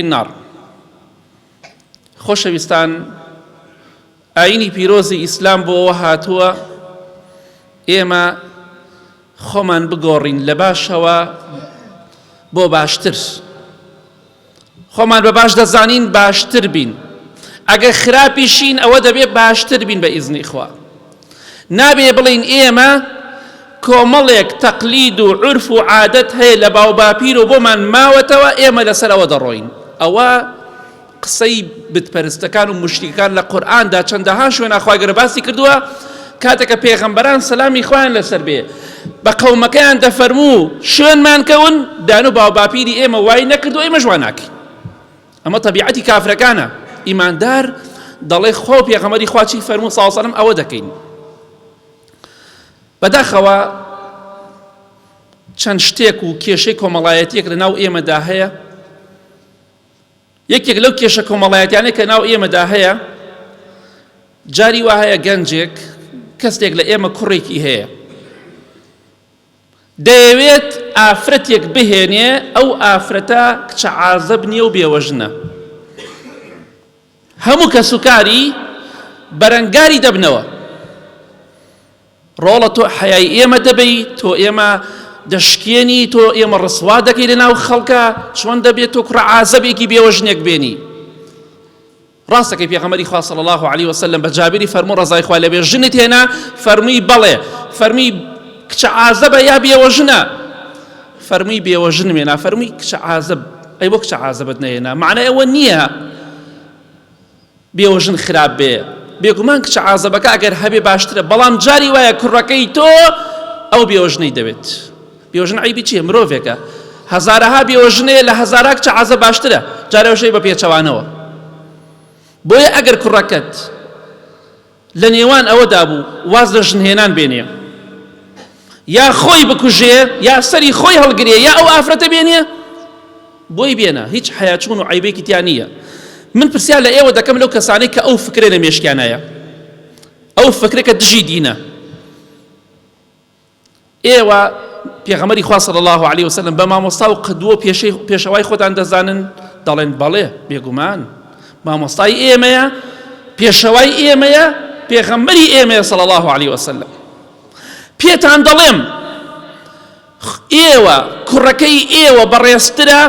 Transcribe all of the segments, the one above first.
النار. خۆشەویستان، ئاینی پیرۆزی ئیسلام بۆ هاتووە ئێمە خۆمان بگۆڕین لە باشەوە بۆ باشتر، خۆمان بە باش دەزانین باشتر بین، ئەگەر خراپیشین ئەوە دەبێت باشتر بین بە ئیزنی خوا. نابێ بڵین ئێمە کۆمەڵێک تەقلید و عرف و عادەت هەیە لە باو باپیر و بۆمان ماوەتەوە ئێمە لەسەرەوە دەڕۆین. ئەوە قسەی بتپەرستەکان و مشریکان لە قورئاندا چەندەها شوێنە خوای گەورە باسی کردووە، کاتێکە پێغەمبەران سەلامی خوایان لەسەر بێ بە قەومەکەیان دەفەرموو شوێنمان کەون، دان و باو باپیری ئێمە وای نەکردو ئێمە ژوان ناکەین. ئەمە تەبیعەتی کافرەکانە. ئیماندار دەڵێ خۆ پێغەمبەری خوا چی فەرموو سەڵڵەڵاهو عەلەیهی وسەلەم ئەوە دەکەین. بەداخەوە چەند شتێک و کێشەی کۆمەڵایەتیەک لە ناو ئێمەدا هەیە. یەکێک لەو کێشە کۆمەڵایەتیانەی کە ناو ئێمەدا هەیە، جاری وا هەیە گەنجێک کەسێک لە ئێمە کوڕێکی هەیە، دەیەوێت ئافرەتێک بهێنێ، ئەو ئافرەتە کچە عازەب نییە و بێوەژنە. هەموو کەسوکاری بەرەنگاری دەبنەوە. ڕۆڵە تۆ حەیای ئێمە دەبەی، تۆ ئێمە دەشکێنی، تۆ ئێمە ڕسوا دەکەی لە ناو خەڵکە، چۆن دەبێت تۆ کوڕە عازەبێکی بێوەژنێک بێنی. ڕاستەکەی پێغەمبەری خوا صلی الله علیه وسلم بە جابری فەرموو ڕەزای خوا لەبێ ژنت هێنا؟ فەرمووی بەڵێ. فەرمووی کچە عازەبە یا بێوەژنە؟ فەرمووی بێوەژن هێنا. فەرمووی کچە عازەب، ئەی بۆ کچە عازەبت نەهێنا؟ معنای ئەوە نییە بێوەژن خراپ بێ، بێگومان کچە عازەبەکە ئەگەر هەبێ باشترە، بەڵام جاری وایە کوڕەکەی تۆ ئەو بێوەژنەی دەوێت. بێوەژن عیبی چییە؟ مرۆڤێکە، هەزارەها بێوەژنەیە، لە هەزارها کچە عازەب باشترە، جارەوەشەی بە پێچەوانەوە. بۆیە ئەگەر کوڕەکەت لە نێوان ئەوەدا بوو واز لە ژنهێنان بێنێ، یا خۆی بکوژێ، یا سەری خۆی هەڵگرێ، یا ئەو ئافرەتە بێنێ، بۆی بێنە، هیچ حەیاچوون و عیبێکی تیا نییە. من پرسیار لە ئێوە دەکەم لەو کەسانەی کە ئەو فکرە لە مێشکیانەیە، ئەو فکرێکە دژی دینە. ئێوە پێغەمبەری خوا صلی الله علیه وسلم بە مامۆستا و قدوە پێشەوای خۆتان دەزانن؟ دەڵێن بەڵێ، بێگومان مامۆستای ئێمەیە، پێشەوای ئێمەیە، پێغەمبەری ئێمەیە صلی الله علیه وسلم. پێتان دەڵێم ئێوە کوڕەکەی ئێوە بەڕێزترە،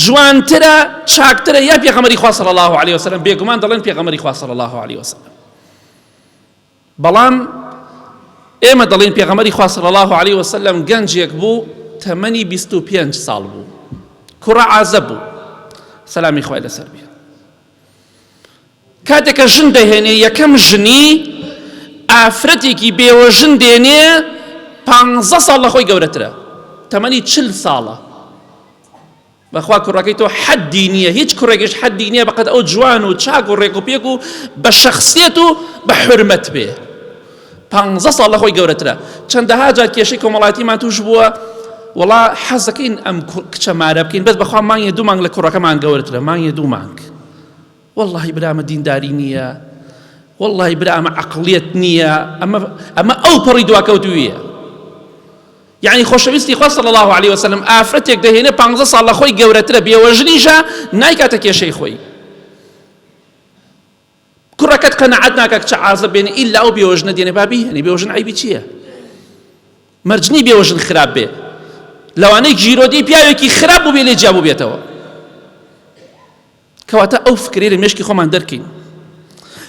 جوانترە، چاکترە، یا پێغەمبەری خوا صلی الله علیه وسلم؟ بێگومان دەڵێن پێغەمبەری خوا صلی الله علیه وسلم. بەڵام ئێمە دەڵێن پێغەمبەری خوا صلی الله علیه وسلم گەنجێک بوو، تەمەنی 25 ساڵ بوو، کوڕە عازەب بوو، سەلامی خوای لەسەر بێ. کاتێکە ژن دەهێنێ، یەکەم ژنی ئافرەتێکی بێوەژن دێنێ، 15 ساڵ لە خۆی گەورەترە، تەمەنی 40 ساڵە. بەخوا کوڕەکەی تۆ حەدی نییە، هیچ کوڕێکیش حەدی نییە بەقەد ئەو جوان و چاک و ڕێک و پێک و بە شەخسیەت و بە حورمەت بێ. 15 ساڵ لە خۆی گەورەترە. چەندەها جار کێشەی کۆمەڵایەتیمان توش بووە، وەڵا حەز دەکەین ئەم کچە مارە بکەین، بەس بەخوا مانگێ 2 مانگ لە کوڕەکەمان گەورەترە، مانگێ 2 مانگ. وەڵڵاهی برامە دینداری نییە، وەڵڵاهی برامە عەقڵیەت نییە، ئەمە ئەو پەڕی دواکەوتوویە. یعنی خۆشەویستی خوا صلی الله علیه وسلم ئافرەتێک دەهێنێ 15 ساڵ لە خۆی گەورەترە، بێوەژنیشە، نایکاتە کێشەی خۆی. کوڕەکەت قەنەعەت ناکە کچە عازەب بێنێ، ئیلا ئەو بێوەژنە دێنێ، با بیهێنێ. بێوەژن عیبی چییە؟ مەرجنی بێوەژن خراپ بێ، لەوانەی گیرۆدی پیاوێکی خراپ بوو بێ لێ جیابوو بێتەوە. کەواتە ئەو فکرەی لە مێشکی خۆمان دەرکەین.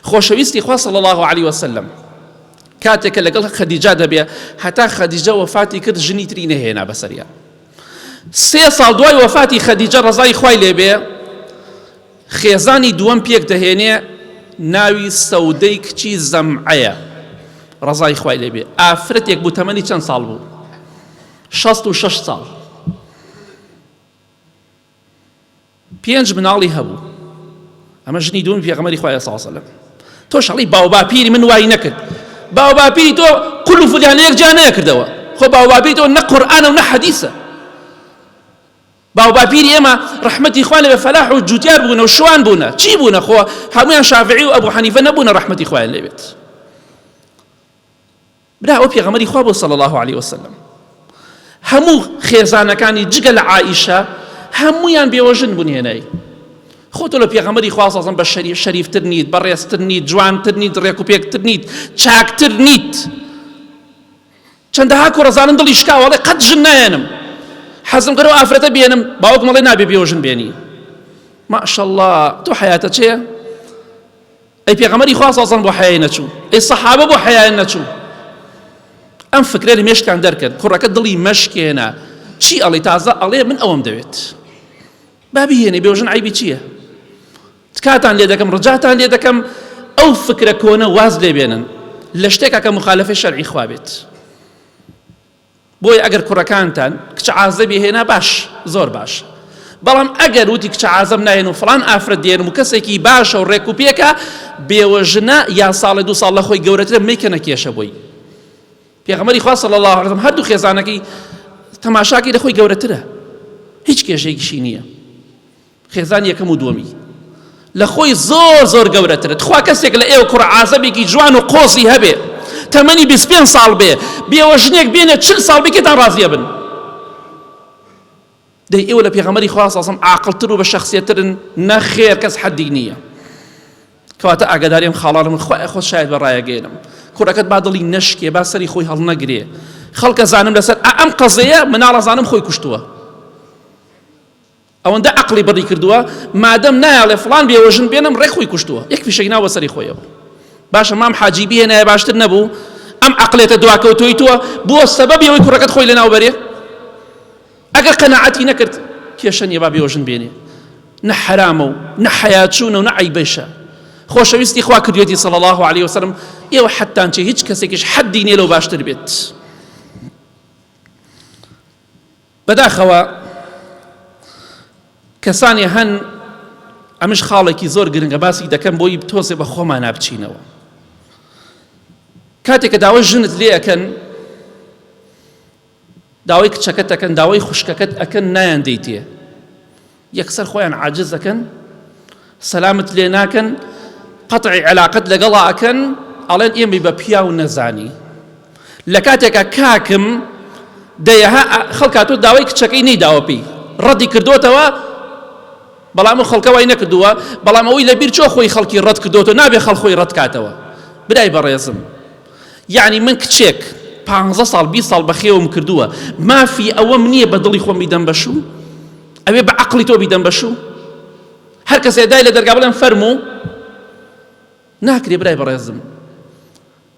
خۆشەویستی خوا صلی الله علیه وسلم کاتێکە لەگەڵ خەدیجە دەبێ، هەتا خەدیجە وەفاتی کرد، ژنی تری نەهێنا بەسەریا. 3 ساڵ دوای وەفاتی خەدیجە ڕەزای خوای لێبێ، خێزانی دووەم پێک دەهێنێ، ناوی سەودەی کچی زەمعەیە، ڕەزای خوای لێبێ. ئافرەتێک بوو، تەمەنی چەند ساڵ بوو؟ 66 ساڵ. 5 مناڵی هەبوو. ئەمە ژنی دووەمی پێغەمبەری خوایە صلی الله علیه وسلم. تۆ شەڵی باو باپیری من وای نەکرد، باو باپیری تۆ قول و فلانەیەک جا نەکردەوە. خۆ باو باپیری تۆ نە قورئانە و نە حەدیثە. باو باپیری ئێمە ڕەحمەتی خوای لێبێ فەلاح و جوتیار بوونە و شوان بوونە. چی بوونە؟ خۆ هەمویان شافعی و ئەبوو حەنیفە نەبوونە ڕەحمەتی خوای لێبێت. برا ئەو پێغەمبەری خوا بوو صلی الله علیه وسلم. هەموو خێزانەکانی جگە لە عائیشە هەموویان بێوەژن بوون هێنایی. خۆ تۆ لە پێغەمبەری خوا سەڵسەڵەم بە شەریفتر نیت، بەڕێزتر نیت، جوانتر نیت، ڕێک و پێکتر نیت، چاکتر نیت. چەندەها کوڕەزانن دڵی شکاوەڵێ قەت ژن نایەنم، حەزم کردەوە ئافرەتە بێنم، باوک مەڵێ نابێ بێوەژن بێنی. ماشەڵڵا تۆ حەیاتە چێ؟ ئەی پێغەمبەری خوا سەڵسەڵەم بۆ حەیای نەچوو، ئەی سەحابە بۆ حەیای نەچوو. ئەم فکرە لە مێشکان دەرکرد، کوڕەکە دڵی مەشکێنە، چی ئەڵێ تازە ئەڵێ من ئەوەم دەوێت. با بهێنێ بێوەژن عیبی چییە؟ تکاتان لێ دەکەم، ڕجاتان لێ دەکەم ئەو فکرە کۆنە واز لێ بێنن لە شتێکە کە مخالفەی شەرعی خوا بێت. بۆیە ئەگەر کوڕەکانتان کچە عازەبی هێنا باش، زۆر باش. بەڵام ئەگەر وتی کچە عازەب نایەن و فڵان ئافرەت دێنم و کەسێکی باشە و ڕێک و پێکە، بێوەژنە یا ساڵی 2 ساڵ لە خۆی گەورەترە مەیکەنە کێشە بۆی. پێغەمبەری خوا صلی الله علیه و سلم هەردوو خێزانەکەی تەماشاکەی لە خۆی گەورەترە، هیچ کێشەیەکیشی نییە. خێزان یەکەم و دووەمی لە خۆی زۆر زۆر گەورەترە. خوا کەسێک لە ئێوە کوڕە عازەبێکی جوان و قۆزی هەبێ، تەمەنی 25 ساڵ بێ، بێوەژنێک بێنێ 40 ساڵ بکێتان ڕازیە بن. دەی ئێوە لە پێغەمبەری خوا صلی الله علیه و سلم عاقڵتر و بە شەخسیەتترن، نەخێر کەس حەدی نییە. کەواتە ئاگاداریم خاڵانم من خوای خۆ شاید بە ڕایەگەێنم، کوڕەکەت با دڵی نەشکێ، با سەری خۆی هەڵنەگرێ، خەڵکە زانم لەسەر ئەم قەزەیە مناڵە زانم خۆی کوشتووە، ئەوەندە عەقڵی بڕی کردووە، مادەم نایاڵێ فڵان بێوەژن بێنم ڕێک خۆی کوشتووە، یەک فیشەی ناوە سەری خۆیەوە. باشە مام حاجیبی هێنایە باشتر نەبوو، ئەم عەقڵێتە دواکەوتۆی تووە بۆ سەبەبی ئەوەی کوڕەکەت خۆی لەناو بەرێ. ئەگەر قەناعەتی نەکرد کێشە نییە با بێوەژن بێنێ، نە حەرامە و نە حەیاچوونە و نە عەیبەشە. خۆشەویستی خوا کردوێتی صلی الله علیه و سلم ئێوە حەتان چێ هیچ کەسێکیش حەدی نییە لەو باشتر بێت. بەداخەوە کەسانی هەن، ئەمش خاڵێکی زۆر گرنگە باسی دەکەم بۆی تۆزێ بە خۆمان نابچینەوە. کاتێک کە داوای ژنت لێ ئەکەن، داوای کچەکەت ئەکەن، داوای خوشکەکەت ئەکەن، نایان دەیتێ، یەکسەر خۆیان عاجز ئەکەن، سەلامت لێ ناکەن، قەتعی عەلاقەت لەگەڵا ئەکەن، ئەڵێن ئێمەی بە پیاو نەزانی. لە کاتێکە کاکم دەیەها خەڵکا تۆ داوای کچەکەی نەیداوە پێی، ڕەدی کردوتەوە، بەڵام خەڵکە وای نەکردووە، بەڵام ئەوەی لەبیر چۆ خۆی خەڵکی ڕەت کردوتەوە، نابێ خەڵ خۆی ڕەت کاتەوە. برای بەڕێزم، یعنی من کچێک 15 ساڵ 20 ساڵ بەخێوم کردووە، مافی ئەوەم نییە بە دڵی خۆم بیدەم بەشوو، ئەوێ بە عەقڵی تۆ بیدەم بەشوو. هەر کەسێ دای لە دەرگا بڵێن فەرموو، ناکرێ برای بەڕێزم.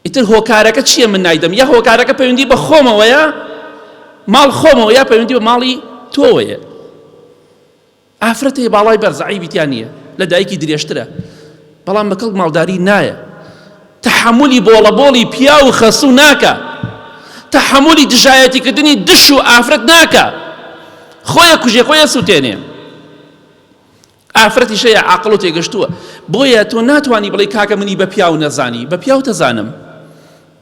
ئیتر هۆکارەکە چییە من نایدەم؟ یا هۆکارەکە پەیوەندی بە خۆمەوەیە، ماڵ خۆمەوە، یا پەیوەندی بە ماڵی تۆوەیە. ئافرەتێ باڵای بەرز عیبیتیان نییە، لە دایکی درێژترە، بەڵام بە کەڵک ماڵداری نایە، تەحەمولی بۆڵە بۆڵی پیا و خەسوو ناکە، تەحەمولی دژایەتیکردنی دش و ئافرەت ناکە، خۆیە کوژێ خۆیە سووتێنێ. ئافرەتی شەیە عاقڵ و تێگەشتووە، بۆیە تۆ ناتوانی بڵێ کاکە منی بە پیاو نەزانی، بە پیاو تەزانم،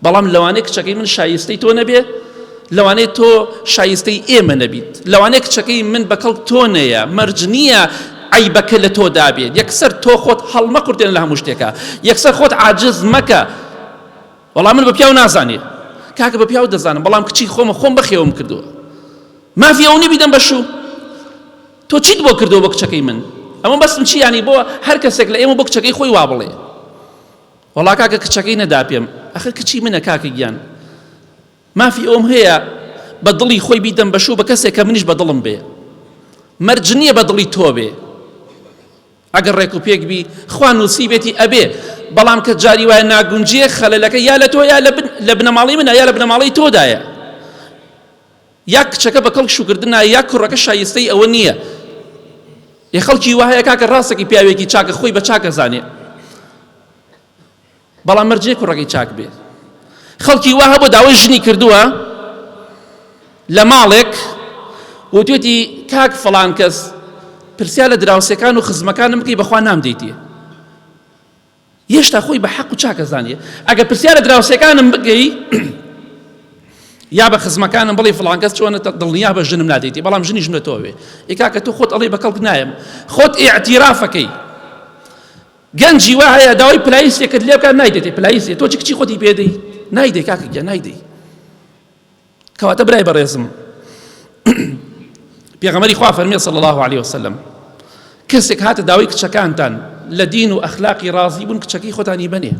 بەڵام لەوانەیە کچەکەی من شایستەی تۆ نەبێ، لەوانەیە تۆ شایستەی ئێمە نەبیت، لەوانەیە کچەکەی من بە کەڵک تۆ نەیە، مەرج نییە عیبەکە لە تۆ دابێت. یەکسەر تۆ خۆت هەڵمەقورتێن لە هەموو شتێکە، یەکسەر خۆت عاجز مەکە، وەڵام من بە پیاو نازانێ، کاکە بە پیاو دەزانم، بەڵام کچی خۆمە خۆم بەخێوم کردووە، مافی ئەو نەبیدەم بەشوو. تۆ چیت بۆ کردەوە بۆ کچەکەی من؟ ئەمە بەسم چی؟ ینی بۆ هەر کەسێک لە ئێمە بۆ کچەکەی خۆی وا بڵێ وەڵا کاکە کچەکەی نەدا پێم، ئەخر کچی منە کاکە گیان، مافی ئەوم هەیە بە دڵی خۆی بیدەم بەشوو بە کەسێک کە منیش بە دڵم بێ، مەرج نییە بە دڵی تۆ بێ. ئەگەر ڕێک و پێک بی خوا نووسیبێتی ئەبێ، بەڵام کە جاری وایە ناگونجێ خەلەلەکە یا لە تۆ یا لە بنەماڵی منە یا لە بنەماڵی تۆدایە، یا کچەکە بە کەڵک شوکردنە، یا کوڕەکە شایستەی ئەوە نییە. یە خەڵکی وایە کاکە ڕاستێکی پیاوێکی چاکە خۆی بە چاکە زانێ، بەڵام مەرجێ کوڕەکەی چاک بێ. خەڵکی وا هەبوو داوای ژنی کردووە لە ماڵێک، وتوێتی کاک فڵان کەس پرسیار لە دراوسەکان و خزمەکانم بکەی بەخوا نامدەیتێ، هێشتا خۆی بە حەق و چاکە زانێ. ئەگەر پرسیار لە دراوسەکانم بکەی یا بە خزمەکانم بڵێ فڵان کەس چۆنە دڵنیا بە ژنم نادەیتێ، بەڵام ژنی ژنە تۆوێ، کاکە تۆ خۆت ئەڵێ بە کەڵک نایم، خۆت ئیعتیرافەکەی. گەنجی وا هەیە داوای پلایسێکت لێ بکات نایدێتێ، پلایسێ تۆ چی کچی خۆتی پێدەی نایدەی، کاکە گیان نایدەی. کەواتە برای بەڕێزم، پێغەمبەری خوا فەرمێ صلی الله عليه وسلم کەسێک هاتە داوای کچەکانتان لە دین و ئەخلاقی ڕازی بوون کچەکەی خۆتانی بنێ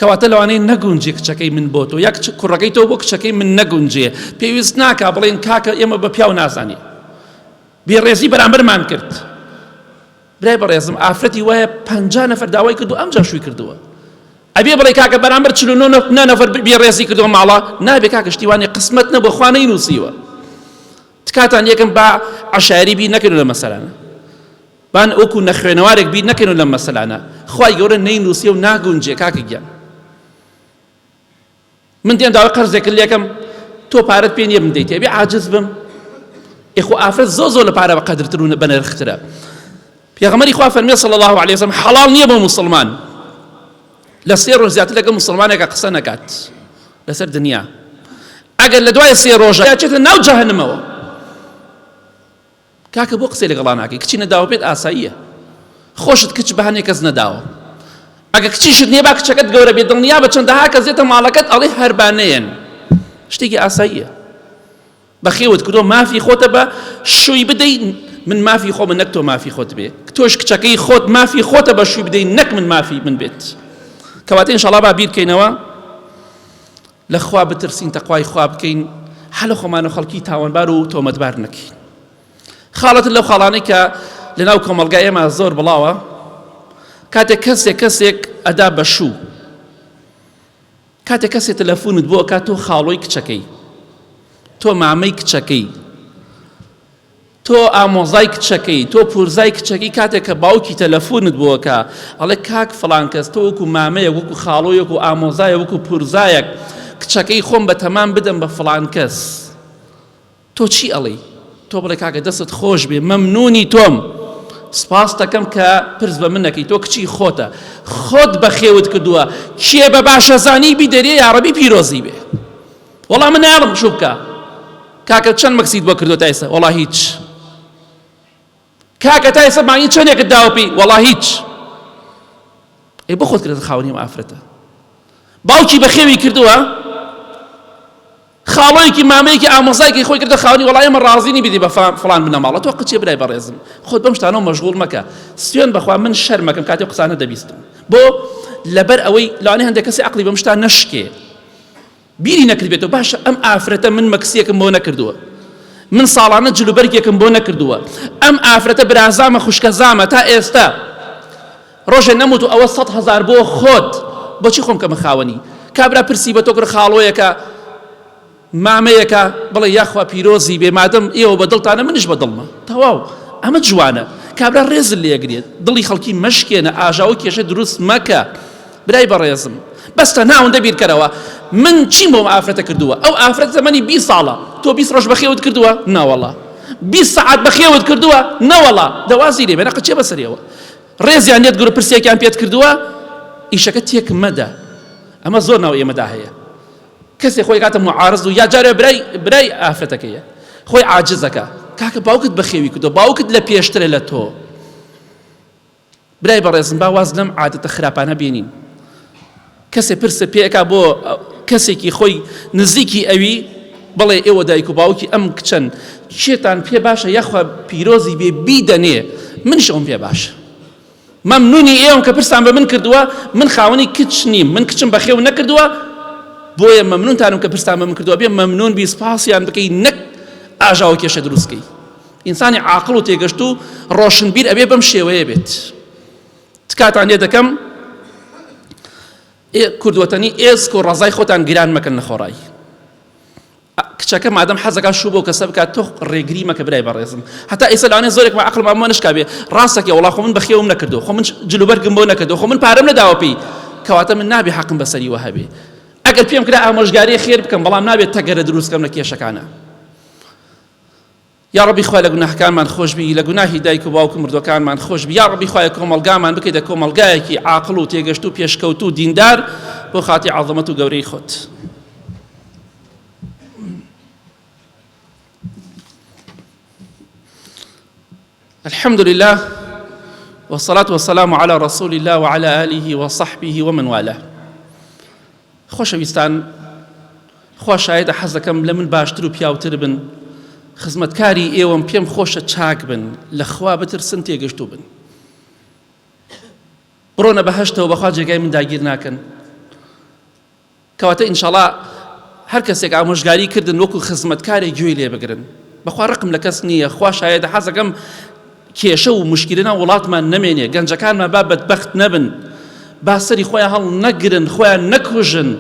کەواتە لەوانەیە نەگونجێ کچەکەی من بۆ تۆ یا کوڕەکەی تۆ بۆ کچەکەی من نەگونجێ پێویست ناکا بڵێن کاکە ئێمە بە پیاو نازانێ بێڕێزی بەرامبەرمان کرد برای بەڕێزم ئافرەتی وایە 50 نەفەر داوای کردو ئەمجا شووی کردووە ئەبێ بڵێ کاکە بەرامبەر 49 نەفەر بێڕێزی کردووە ماڵە نابێ کاکە شتیوانی قسمەت نەبووە خوا نەینووسیوە تکاتان یەکەم با عەشایری بیر نەکەن لە مەسەلانە بان ئەوکو نەخوێنەوارێک بیر نەکەن لە مەسەلانە خوای گەورە نەینووسیە و ناگونجێ کاکە گیان من دێم داوای قەرزێک کرد لێکەم تۆ پارەت پێ نییە من دەیت ئەبێ عاجز بم ئێخۆ ئافرەت زۆر لە پارە بەقەدرتر و بەنرخترە پێغەمبەری خوا فەرمێ صلی الله عليه وسلم حەڵاڵ نییە بۆ موسڵمان لە 3 ڕۆژ زیاتر لەگەڵ موسڵمانێکە قسە نەکات لەسەر دنیا ئەگەر لە دوای 3 ڕۆژە چێتە ناو جەهەنەمەوە کاکە بۆ قسەی لەگەڵا ناکەی کچی نەداوە پێت ئاساییە خۆشت کچ بەهانەیە کەس نەداوە ئەگەر کچیشت نییە با کچەکەت گەورە بێت دڵنیا بە چەندەها کەس دێتە ماڵەکەت ئەڵێ هەربانەیەن شتێکی ئاساییە بەخێوت کردۆ مافی خۆتە بە شووی بدەی من مافی خۆ من نەک تۆ مافی خۆت بێ تۆش کچەکەی خۆت مافی خۆتە بە شووی بدەی نەک من مافی من بێت کەواتە ئینشەڵڵا با بیرکەینەوە لە خوا بترسین تەقوای خوا بکەین هەلە خۆمان و خەڵکی تاوانبار و تۆمەتبار نەکەین خاڵەتن لەو خاڵانەی کە لەناو کۆمەڵگای ئێمە زۆر بڵاوە کاتێک کەسێک ئەدا بە شوو کاتێک کەسێک تەلەفۆنت بۆ کات تۆ خاڵۆی کچەکەی تۆ مامەی کچەکەی تۆ ئامۆزای کچەکەی تۆ پورزای کچەکەی کاتێک کە باوکی تەلەفۆنت بۆکە ئەڵێ کاک فڵان کەس تۆ وەکو مامەیە وەکو خاڵۆیەک و ئامۆزایە وەکو پورزایەک کچەکەی خۆم بە تەمام بدەم بە فڵان کەس تۆ چی ئەڵێ تۆ بڵێ کاکە دەستت خۆش بێ مەمنونی تۆم سپاس دەکەم کە پرس بە من نەکەی تۆ کچی خۆتە خۆت بەخێوت کردووە کێ بە باشەزانی بیدەرێ یاڕەبی پیرۆزی بێ وەڵام من ناڵم شوو بکە کاکە چەند مەکسید بۆ کردو تایسە وەڵا هیچ کاکە تایسە مانگی چەندێکت داوە پێی وەڵا هیچ ئەی بۆ خۆت کردێتە خاوەنی ئافرەتە باوکی بەخێوی کردووە خاڵۆیەکی مامەیەکی ئامۆزایەکی خۆی کردە خاوەنی وەڵا ئێمە ڕازینی بدی بە فڵان بنە ماڵە تۆ قچێ برای بەڕێزم خۆت بەم شتانەوە مەشغوڵ مەکە سوێن بەخوا من شەرمەکەم کاتێک قسانە دەبیستم بۆ لەبەر ئەوەی لەوانەیە هەندێک کەسی عەقڵی بەم شتان نەشکێ بیری نەکردبێتەوە باشە ئەم ئافرەتە من مەکسیەکم بۆ نەکردووە من ساڵانە جلوبەرگێکم بۆ نەکردووە ئەم ئافرەتە برازامە خوشکەزامە تا ئێستا ڕۆژێ نەموت و ئەوە 100,000 بۆ خۆت بۆچی خۆم کەمە خاوەنی کابرا پرسی بە تۆ کرد خاڵۆیەکە مامەیەکە بڵێ یاخوا پیرۆزی بێ مادەم ئێوە بە دڵتانە منش بە دڵمە تەواو ئەمە جوانە کابرا ڕێزت لێگرێت دڵی خەڵکی مەشکێنە ئاژاوە کێشە دروست مەکە برای بەڕێزم بەستە ناوەندە بیرکەرەوە من چیم بۆم ئافرەتە کردووە ئەو ئافرەت زەمەنی 20 ساڵە تۆ 20 ڕۆژ بەخێوت کردووە ناوەڵا 20 سەعات بەخێوت کردووە نەوەڵا دەوازی لێ بێنە قچێ بەسەریەوە ڕێزیان نێت گورە پرسیێکیان پێت کردووە ئیشەکە تێک مەدە ئەمە زۆر ناو ئێمەدا هەیە کەسێک خۆی کاتە معارض و یا جارێ برای ئافرەتەکەیە خۆی عاجزەکە کاکە باوکت بەخێوی کردووە باوکت لە پێشترە لە تۆ برای بەڕێزم باواز لەم عادەتە خراپانە بینین کەسێ پرسە پێکا بۆ کەسێکی خۆی نزیکی ئەوی بڵێ ئێوە دایک و باوکی ئەم کچەن شێتان پێ باشە یاخوا پیرۆزی بێ بیدەنێ منش ئەوم پێ باشە مەمنونی ئێوەم کە پرسان بە من کردووە من خاوەنی کچ نیم من کچم بەخێو نەکردووە بۆیە مەمنونتانم کە پرسان بە من کردووە بێ مەمنون بی سپاسیان بکەی نەک ئاژاوە کێشە دروستکەی ئینسانی عاقڵ و تێگەشت و ڕۆشنبیر ئەبێ بەم شێوەیە بێت تکاتان لێ دەکەم کردوەتەنی ئێسک و ڕەزای خۆتان گران مەکەن لە خۆڕایی کچەکە مادەم حەزەکە شوو بۆ کەسە بکات تۆ ڕێگری مەکە برای بەڕێزم هەتا ئێستا لەوانەیە زۆرێکمان عەقڵمان بۆ نشکا بێ ڕاستەکە وەڵا خۆ من بەخێوم نەکردو خۆ من جلوبەرگم بۆ نەکردو خۆ من پارەم نەداوە پێی کەواتە من نابێ حەقم بەسەری وە هەبێ ئەگەر پێم کرا ئامۆژگاری خێر بکەم بەڵام نابێت تەگەرە دروستکەم لە کێشەکانە یا ڕەبی خوای لە گوناهەکانمان خۆش بی لە گوناهی دایک و باوک مردوەکانمان خۆش بی یا ڕەبی خوای کۆمەڵگامان بکەیتە کۆمەڵگایەکی عاقڵ و تێگەشت و پێشکەوت و دیندار بۆ خاتی عەظەمەت و گەورەی خۆت الحمد لله والصلاة والسلام على رسول الله وعلى آله وصحبه ومن والاه خۆشەویستان خوا شایەتە حەز دەکەم لە من باشتر و پیاوتر بن، خزمەتکاری ئێوەم پێم خۆشە چاک بن، لە خوا بترسن تێگەشتوو بن، بڕۆنە بەهەشتەوە بەخوا جێگای من داگیر ناکەن. کەواتە ئینشاڵڵا هەر کەسێک ئامۆژگاری کردن وەکو خزمەتکارێک گوێی لێ بگرن، بەخوا ڕقم لە کەس نییە، خوا شایەتە حەز دەکەم کێشە و مشکلە وڵاتمان نەمێنێ، گەنجەکانمان با بەدبەخت نەبن، با سەری خۆیان هەڵ نەگرن، خۆیان نەکوژن،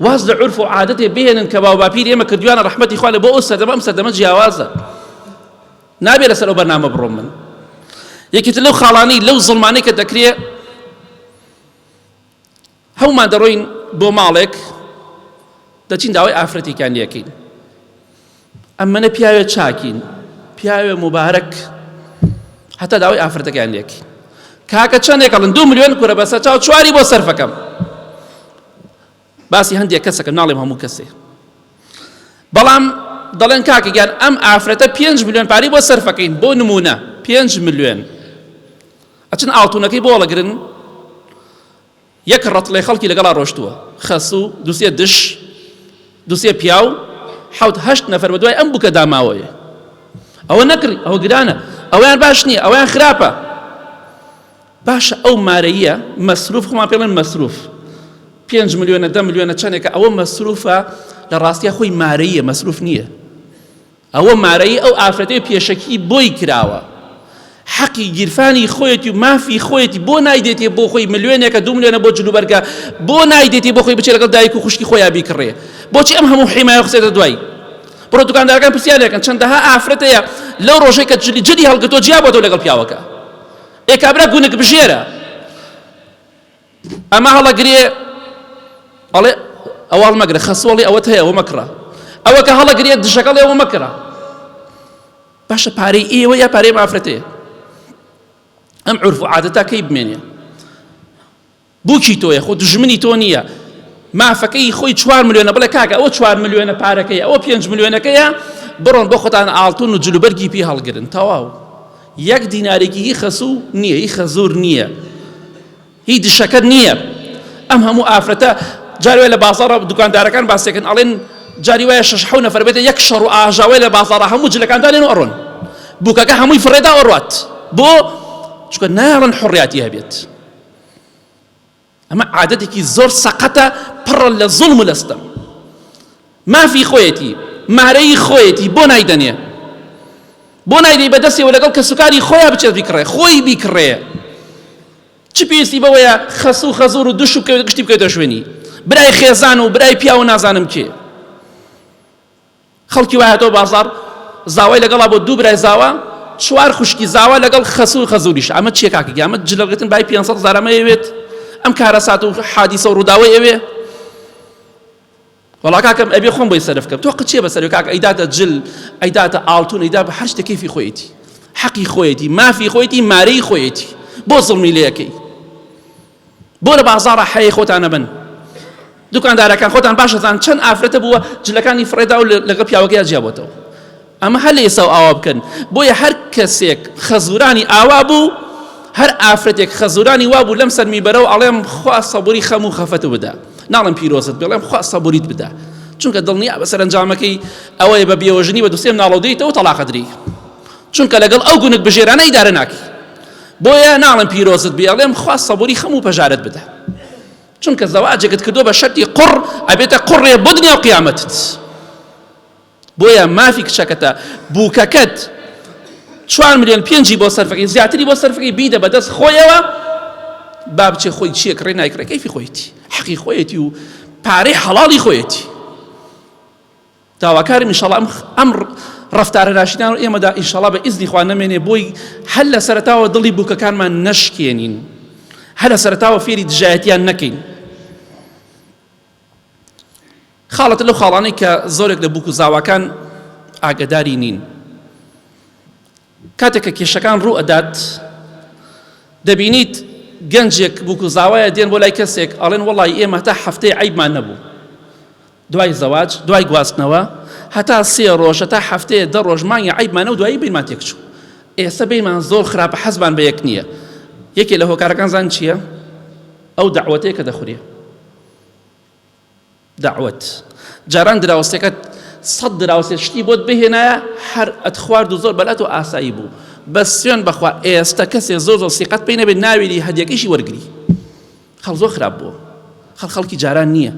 واز لە عورف و عادەتێ بهێنن کە باو باپیر ئێمە کردویانە ڕەحمەتی خوا لە بۆ ئەو سەردەمە، ئەم سەردەمە جیاوازە، نابێ لەسەر ئەو بەرنامە بڕۆم من. یەکێتر لەو خاڵانەی لەو زڵمانەی کە دەکرێ هەومان دەڕۆین بۆ ماڵێک دەچین داوای ئافرەتێکیان لێکەین، ئەمەنە پیاوێ چاکین، پیاوێ مبارەک، هەتا داوای ئافرەتەکەیان لێکەین. کاکە چەندێکەڵن 2 ملیۆن کوورە بەسەر چاو چواری بۆ سەرفەکەم، باسی هەندێک کەسەکەم ناڵێم هەموو کەسێ، بەڵام دەڵێن کاکە گیان ئەم ئافرەتە 5 ملیۆن پارەی بۆ سەرفەکەین، بۆ نمونە 5 ملیۆن، ئەچن ئاڵتوونەکەی بۆ وەڵەگرن، یەک ڕەتڵێ خەڵکی لەگەڵا ڕۆشتووە، خەسوو 2 دش 2 پیاو 7-8 نەفەر بە دوای ئەم بووکە داماوەیە، ئەوە نەکڕی، ئەوە گرانە، ئەویان باش نییە، ئەویان خراپە. باشە ئەو مارەیە مەسروف، خۆمان پێڵێن مەسروف 5 ملیۆنە 10 ملیۆنە چەندێکە، ئەوە مەسروفە، لە ڕاستیە خۆی مارەیە، مەسروف نییە، ئەوە مارەیە ئەو ئافرەتەی پێشەکی بۆی کراوە، حەقی گیرفانی خۆیەتی و مافی خۆیەتی، بۆ نایدێتێ بۆ خۆی ملیۆنێکە 2 ملیۆنە بۆ جلوبەرگە، بۆ نایدێتێ بۆ خۆی بچێت لەگەڵ دایک و خوشکی خۆیان بیکڕێ، بۆچی ئەم هەموو حیمایە خسێتە دوای؟ بڕۆ دوکاندارەکان پرسیارێکن چەندەها ئافرەتەیە لەو ڕۆژەی کە جلی هەڵگرتۆ جیا بۆتەوە لەگەڵ پیاوەکە، ئێکابرا گونک بژێرە، ئەمە هەڵەگرێ ئەڵێ ئەوە هەڵمەگرە، خەسوڵی ئەوەت هەیە ئەوە مەکڕە، ئەوە کە هەڵەگرێت دشەکەڵێ ئەوە مەکڕە. باشە پارەی ئێوە یا پارەی ئافرەتەیە؟ ئەم عورف و عادەتا کەی بمێنێ؟ بووکی تۆیە، خۆ دژمنی تۆ نییە، مافەکەی خۆی 4 ملیۆنە، بڵێ کاکە ئەوە 4 ملیۆنە پارەکەیە، ئەوە 5 ملیۆنەکەیە، بڕۆن بۆ خۆتان ئاڵتون و جلوبەرگی پێ هەڵگرن، تەواو. 1 دینارێکی هی خەسوو نییە، هی خەزوور نییە، هی دشەکە نییە. ئەم هەموو ئافرەتە جاروێ لە بازاڕە دوکاندارەکان باسێکن ئەڵێن جاری وایە 6-7 نەفەر بێتە یەک شەڕ و ئاژاوەی لە بازاڕە هەموو جلەکان دانێن و ئەڕۆن، بووکەکە هەمووی فڕێدا ئەڕوات، بۆ چونکە ناڵن حڕیاتی هەبێت. ئەمە عادەتێکی زۆر سەقەتە، پڕە لە زوڵم و لەستەم، مافی خۆیەتی، مارەی خۆیەتی بۆ نایدەنێ، بۆ نایدەی بەدەستێەوە لەگەڵ کەسوکاری خۆیان بچێت بیکڕێ، خۆی بیکڕێ. چ پێویستی بەوەیە خەسوو خەزوور و دوش و گشتی بکەوێتە شوێنی؟ برای خێزان و برای پیا و نازانم کێ، خەڵکی وایەتەوە بازاڕ زاوای لەگەڵا بۆ 2 برای زاوە، 4 خوشکی زاوە لەگەڵ خەسوو خەزووریش. ئەمە چیە کاکە؟ ئەمە جلەگرتن بای 500,000 ئەمە ئەوێت؟ ئەم کارە سات و حادیسە و ڕووداوی ئەوێ؟ وەڵا کاکەم ئەبێ خۆم بۆی سەرف بکەم، تۆ قچێ بەسەر کاکە ئەیداتە جل، ئەیداتە ئاڵتون، ئەیدا بە هەر شتێک کەیفی خۆیەتی، حەقی خۆیەتی، مافی خۆیەتی، مارەی خۆیەتی، بۆ زڵمی لێەکەی؟ بۆ لە بازاڕە حەیە خۆتانە بن، دوکاندارەکان خۆتان باشەزان چەند ئافرەتە بووە جلەکانی فڕێدا و لەگەڵ پیاوەکەیان جیابۆتەوە. ئەمە هەر لە ئێستا ئاوا بکەن، بۆیە هەر کەسێک خەزوورانی ئاوا بوو، هەر ئافرەتێک خەزوورانی وا بوو لەم سەرمیبەرەوە ئەڵێم خوا سەبووری خەم و خەفەت بدا، ناڵم پیرۆزت بڵێم خوا سەبووریت بدا، چونکە دڵنیا بە سەرنجامەکەی ئەوەیە بە بێوەژنی بە دووسێم ناڵەو دەیتەوە تەلاقە دری، چونکە لەگەڵ ئەو گونک بژێرانە ئیدارە ناکی، بۆیە ناڵم پیرۆزت بێ ئەڵێم خوا سەبووری خەم و پەژارت بدا، چونکە زەواجێکت کردووە بە شەرتی قڕ، ئەبێتە قڕێ بۆ دنیا و قیامەتت. بۆیە مافی کچەکەتە، بووکەکەت 4 ملیۆن 5 بۆ سەرفەکەی، زیاتری بۆ سەرفەکەی بیدە بەدەست خۆیەوە، با بچێ خۆی چیە کڕێ نایکڕێ، کەیفی خۆیەتی، حەقی خۆیەتی و پارەی حەڵاڵی خۆیەتی. داواکارم ئینشاڵڵا ئەم ڕەفتارە ناشیدان و ئێمەدا ئینشاڵڵا بە ئیزنی خوا نەمێنێ، بۆی هەر لە سەرەتاوە دڵی بووکەکانمان نەشکێنین، هەر لە سەرەتاوە فێری دژایەتیان نەکەین. خاڵەتە لەو خاڵانەی کە زۆرێک لە بووک و زاواکان ئاگداری نین. کاتێک کە کێشەکان ڕوو ئەدات، دەبینیت گەنجێک بووک و زاوایە دێن بۆ لای کەسێک ئەڵێن وەڵی ئێمە تا هەفتەیە عیبمان نەبوو، دوای زەواج، دوای گواستنەوە، هەتا 3 ڕۆژ تا هەفتەیە 10 ڕۆژ مانگی عیبمانە و دوایی بینمان تێکچوو. ئێستا بینمان زۆر خراپە، حەزمان بە یەک نییە. یەکێ لە هۆکارەکان زان چییە؟ ئەو دەعوەتەیە کە دەخورێ، دەعوەت جاران دراوسێکەت 100 دراوسێت شتی بۆت بهێنایە هەر ئەتخوارد و زۆر بەلات و ئاسایی بوو بەس سوێن بەخوا ئێستا کەسێ زۆر سیقەت پێی نەبێت ناوێری هەدیەکەیشی وەرگری خەڵ زۆر خراپ بووە خەڵکی جاران نییە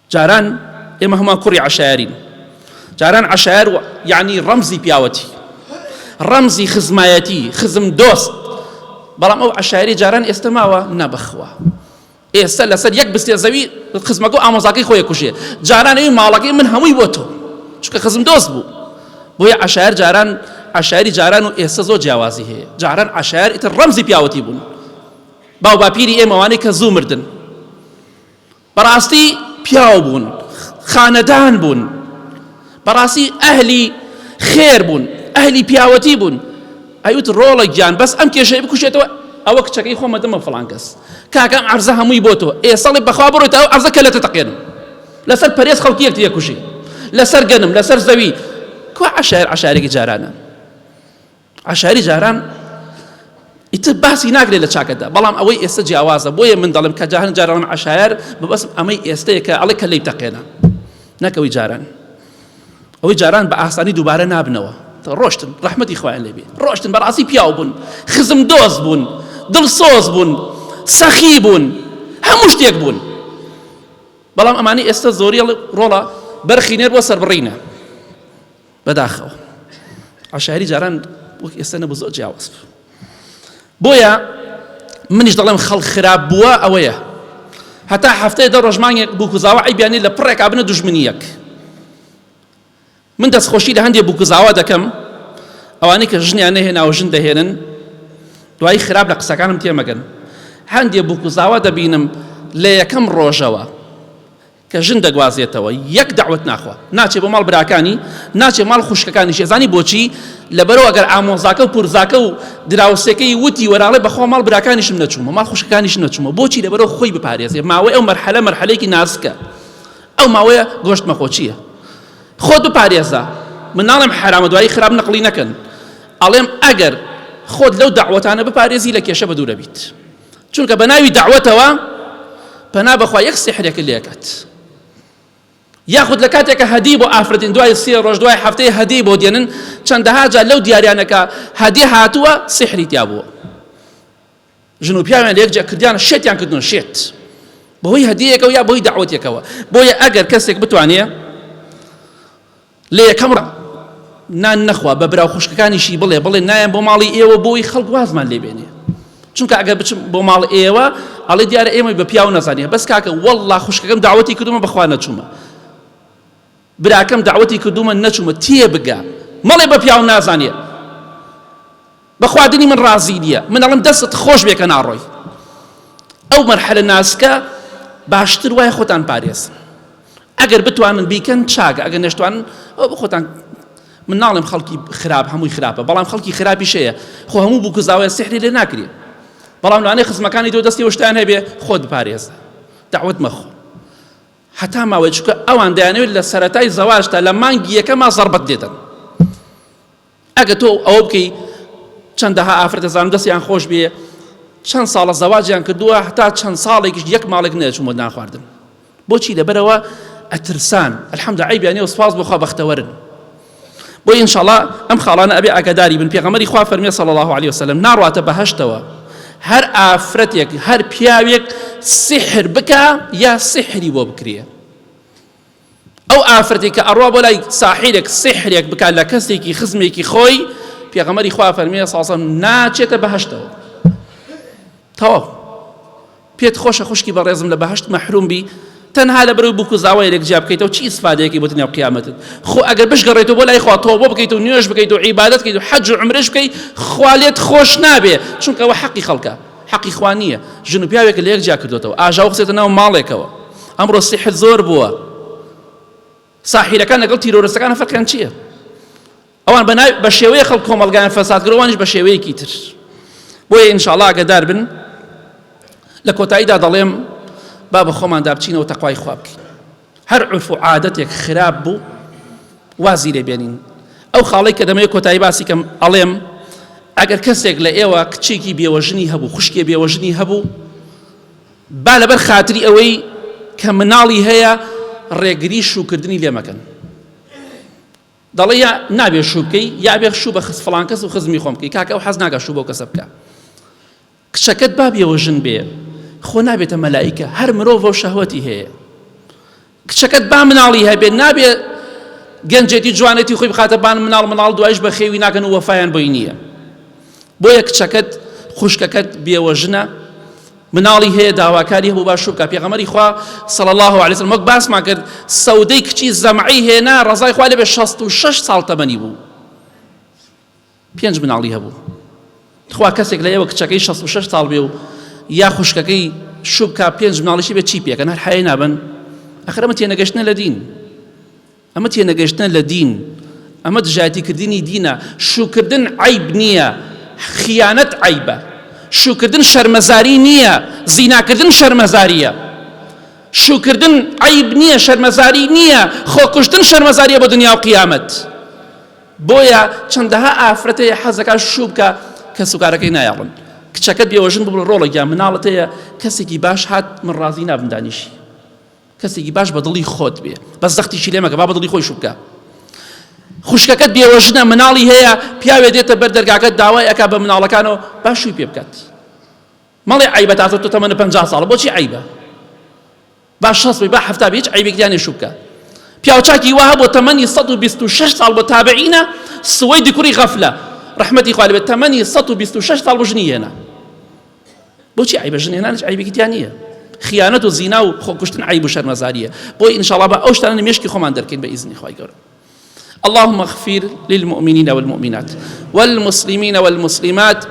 جاران ئێمە هەمووان کوڕی عەشایەرین جاران عەشایەر یعنی ڕەمزی پیاوەتی ڕەمزی خزمایەتی خزم دۆست بەڵام ئەو عەشایەری جاران ئێستا ماوە نەبەخوا ئێستا لەسەر یەک بستێ زەوی خزمەکە و ئامۆزاکەی خۆی کوژێ جاران ئەوی ماڵەکەی من هەمووی بۆ تۆ چونکە خزم دۆست بوو بۆیە عەشایەر جاران عەشایەری جاران و ئێستا زۆر جیاوازی هەیە جاران عەشایەر ئیتر ڕەمزی پیاوەتی بوون باو باپیری ئێمەوانەی کە زوو مردن بەڕاستی پیاو بوون خانەدان بوون بەڕاستی ئەهلی خێر بوون ئەهلی پیاوەتی بوون ئەیوت ڕۆڵێک گیان بەس ئەم کێشەی بکوشێتەوە ئەوە کچەکەی خۆمە دەمە فڵان کەس کاکەم عەرزە هەمووی بۆ تۆ ئێسەڵێ بەخوا بڕۆیت ئەو عەرزە کەلەتە تەقێنم لەسەر پەرێز خەڵکی یەکتی یەکوژی لەسەر گەنم لەسەر زەوی کو عەشایەرێکی جارانە عەشایەری جاران ئیتر باسی ناگرێت لە چاکەدا بەڵام ئەوەی ئێستا جیاوازە بۆیە من دەڵێم کە جاران جاران عەشایەر بەبەسم ئەمەی ئێستەیە کە ئەڵێ کە لێی تەقێنە نەکەوەی جاران ئەوەی جاران بە ئاسانی دووبارە نابنەوە ڕۆشتن ڕەحمەتی خوایان لێبێ ڕۆشتن بەڕاستی پیاو بوون خزم دۆست بوون دڵسۆز بوون سەخی بوون هەموو شتێک بوون بەڵام ئەمانی ئێستا زۆری ڕۆڵە بەرخینێر بۆ سەربڕینە بەداخەوە عەشایەری جاران وەک ئێستا نەبوو زۆر جیاواز بۆیە منیش دەڵێم خەڵ خراپ بووە ئەوەیە هەتا هەفتەیە دە ڕۆژمانێک بووکوزاوە عیبیانی لە پڕێکا بنە دوژمنیەک من دەستخۆشی لە هەندێک بووکوزاوە دەکەم ئەوانەی کە ژنیان نەهێنا و ژن دەهێنن دوایی خراپ لە قسەکانم تێمەگەن هەندێک بووکوزاوە دەبینم لە یەکەم ڕۆژەوە کە ژن دەگوازێتەوە یەک دەعوت ناخوا ناچێ بۆ ماڵ براکانی ناچێ ماڵ خوشکەکانی شێزانی بۆچی لەبەرەوە ئەگەر ئامۆزاکە و پورزاکە و دراوسەکەی وتی وەراڵێ بەخوا ماڵ براکانیشم نەچوومە ماڵ خوشکەکانیشم نەچوومە بۆچی لەبەرەوە خۆی بپارێزێ ماوەی ئەو مەرحەلەیەکی نازکە ئەو ماوەیە گۆشت مەخۆچیە خۆت بپارێزە من ناڵێم حرامە دوایی خراپ نەقڵی نەکەن ئەڵێم ئەگەر خۆت لەو دەعوەتانە بپارێزی لە کێشە بەدوورە بیت چونکە بە ناوی دەعوەتەوە پەنا بەخوا یەک سیحرێکت لێکات یاخود لە کاتێکە هەدی بۆ ئافرەتین دوای 3 ڕۆژ دوای هەفتەیە هەدی بۆ دێنن چەندەها جار لەو دیاریانەکە هەدی هاتووە سیحری تیا بووە ژن و پیاویان لە یەکجا کردیانە شێتیان کردنەوە شێت بەهۆی هەدیەکەوە یا بەهۆی دەعوەتێکەوە بۆیە ئەگەر کەسێک بتوانێ لە یەکەم نان نەخوا بە براو خوشکەکانیشی بڵێ نایەن بۆ ماڵی ئێوە بۆی خەڵک وازمان لێبێنێ چونکە ئەگەر بچم بۆ ماڵ ئێوە ئەڵێ دیارە ئێمەی بە پیاو نەزانێ بەس کاکە وەڵڵا خوشکەکەم داوەتی کردومە بەخوا نەچوومە براکەم داوەتی کردومە نەچوومە تێبگە مەڵێ بە پیاو نازانێ بەخوادنی من ڕازی نییە من ئەڵێم دەستت خۆش بێ کە ناڕۆی ئەو مەرحەلە ناسکە باشتر وایە خۆتان پارێزن ئەگەر بتوانن بیکەن چاکە ئەگەر نەشتوانن ئەو بخۆتان من ناڵێم خەڵکی خراپ هەمووی خراپە بەڵام خەڵکی خراپی شەیە خۆ هەموو بووکوزاوەیە سیحری لێ ناکرێت بەڵام لەوانەیە خزمەکانی تۆ دەستی وشتیان هەبێ خۆت بپارێزە دەعوەت مەخۆ هەتا ماوەی چونکە ئەوان دەیانەوێت لە سەرەتای زەواجدا لە مانگی یەکەما زەربەت دێتن ئەگە تۆ ئەوە بکەی چەندەها ئافرەت دەزانم دەستیان خۆش بێ چەند ساڵە زەواجیان کردووە هەتا چەند ساڵێکیش یەک ماڵێک نەچوومە ناخواردن بۆچی لەبەرەوە ئەترسان الحەمدە عیبیانێ و سپاس بۆخوا بەختەوەرن بۆ ئینشاءڵڵا ئەم خاڵانە ئەبێ ئاگاداری بن پێغەمبەری خوا فەرمێ صلی الله علیه وسلم ناڕواتە بەهەشتەوە هەر ئافرەتێک هەر پیاوێک سحر بکە یا سحری بۆ بکرێ ئەو ئافرەتێک کە ئەڕوا بۆ لای ساحیرێک سحرێک بکات لە کەسێکی خزمێکی خۆی پێغەمبەری خوا فەرمێ صلی الله علیه وسلم ناچێتە بەهەشتەوە تەواو پێت خۆشە خوشکی بەڕێزم لە بەهەشت مەحروم بی تەنها لە بەرەو بووکوزاوەیەک جیا بکەیتەوە چی ئیسفادەیەکی بۆ دنیا و قیامەتت خۆ ئەگەر بشگەڕێتەوە بۆ لای خوا تۆبە بکەیت و نوێژ بکەیت و عیبادەت بکەیت و حەج و عومرەش بکەیت خوا لێت خۆش نابێ چونکە ئەوە حەقی خەڵکە حەقی خوا نییە ژن و پیاوێک لە یەک جیا کردوێتەوە ئاژاو خسێتە ناو ماڵێکەوە ئەمڕۆ سیحر زۆر بووە ساحیرەکان لەگەڵ تیرۆرستەکان فەرقیان چییە ئەوان بە شێوەیە خەڵک کۆمەڵگایان فەساد کرد ئەوانیش بە شێوەیەکی تر بۆیە ئینشاءڵڵا ئاگادار بن لە کۆتاییدا دەڵێم با بە خۆماندا بچینەوە تەقوای خوا بکەین هەر عرف و عادەتێک خراپ بوو وازی لێبێنین ئەو خاڵەی کە دەمەوێت کۆتایی باسی کەم ئەڵێم ئەگەر کەسێک لە ئێوە کچێکی بێوەژنی هەبوو خوشکێ بێوەژنی هەبوو با لەبەر خاتری ئەوەی کە مناڵی هەیە ڕێگری شوکردنی لێ مەکەن. دەڵێ یا نابێ شوو بکەی یا بێ شوو بە خز فڵان کەس و خزمی خۆم بکەی، کاکە ئەو حەز ناکە شوو بۆ کەسە بکە. کچەکەت بابیەوە ژن بێ، خۆ نابێتە مەلائیکە، هەر مرۆڤ و شەهوەتی هەیە. کچەکەت با مناڵی هەبێ، نابێ گەنجێتی جوانێتی خۆی بخاتە بان مناڵ دوایش بە خێوی ناکەن و وەفایان بۆی نییە. بۆیە کچەکەت خوشکەکەت بێوە ژنە، مناڵی هەیە داواکاری هەبوو باش شوو بکە. پێغەمبەری خوا صلی الله علیه وسلم وەک باسمان کرد سەودەی کچی زەمعی هێنا ڕەزای خوا لێبێ 66 ساڵ تەمەنی بوو، 5 مناڵی هەبوو. خوا کەسێک لە ئێوە کچەکەی 66 ساڵ بێ و یا خوشکەکەی شوو بکە 5 مناڵیشی بێت چی پێکەن؟ هەر حەیە نابن. ئەخر ئەمە تێنەگەشتنە لە دین، ئەمە تێنەگەشتنە لە دین، ئەمە دژایەتیکردنی دینە. شووکردن عیب نییە، خیانەت عیبە. شووکردن شەرمەزاری نییە، زیناکردن شەرمەزاریە. شووکردن عیب نییە، شەرمەزاری نییە، خۆکوشتن شەرمەزاریە بۆ دنیا و قیامەت. بۆیە چەندەها ئافرەتەیە حەزەکە شوو بکە کە سوکارەکەی نایاڵن. کچەکەت بێوەژن ببڵ ڕۆڵێکیان مناڵت هەیە کەسێکی باش هات من ڕازی نابم دانیشی، کەسێکی باش بە دڵی خۆت بێ، بەس زەختیشی لێ مەکە، با بە دڵی خۆی شوو بکە. خوشکەکەت بێوەژنە مناڵی هەیە پیاوێ دێتە بەر دەرگاکەت داوای ئەکا بە مناڵەکانەوە با شووی پێ بکات. مەڵێ عیبە تازە تۆ تەمەنە 50 ساڵە بۆچی عیبە؟ با 60 با 70 هیچ عیبێکیان نێ شوو بکە. پیاوچاکی وا هەبوو تەمەنی 126 ساڵ بۆ تابعینە سوەیدی کوڕی غەفلە ڕەحمەتی خوا لێبێت تەمەنی 126 ساڵ بۆ ژنی هێنا. بۆچی عیبە؟ ژن هێنان هیچ عیبێکیان نییە. خیانەت و زینا و خۆکوشتن عیب و شەرمەزاریە. بۆی ئینشاءڵڵا بە ئەو شتانە مێشکی خۆمان دەرکەین بإذن خوای گەورە. اللهم اغفر للمؤمنين والمؤمنات والمسلمين والمسلمات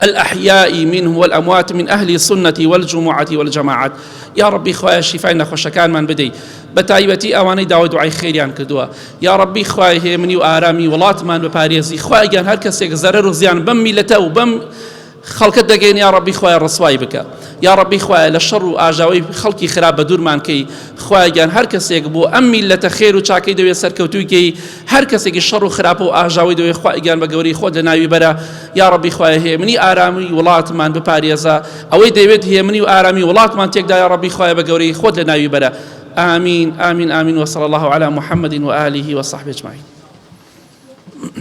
الأحياء منهم والأموات من أهل السنة والجمعة والجماعات. يا ربي خوايا شفاء نخوشكان من بدي بتايبتي أواني داود دعاء خيريان كدوا. يا ربي خوايا مني وآرامي ولات من بباريزي خوايا هر كسيك زرر وزيان بم ملته وبم خلقت دقين. يا ربي خوايا الرسواي بك، يا ربي خوايا للشر وآجاوي خلقي خراب بدور مان كي خوايا هر كسيك بو أمي لتخير وشاكي دوي سركوتوي كي هر كسيك الشر وخراب وآجاوي دوي خوايا بقوري خود لناوي برا. يا ربي خوايا هي مني آرامي ولات من بباريزا أوي ديفيد هي مني وآرامي ولات من تيك دا. يا ربي خوايا بقوري خود لناوي برا. آمين آمين آمين. وصلى الله على محمد وآله وصحبه أجمعين.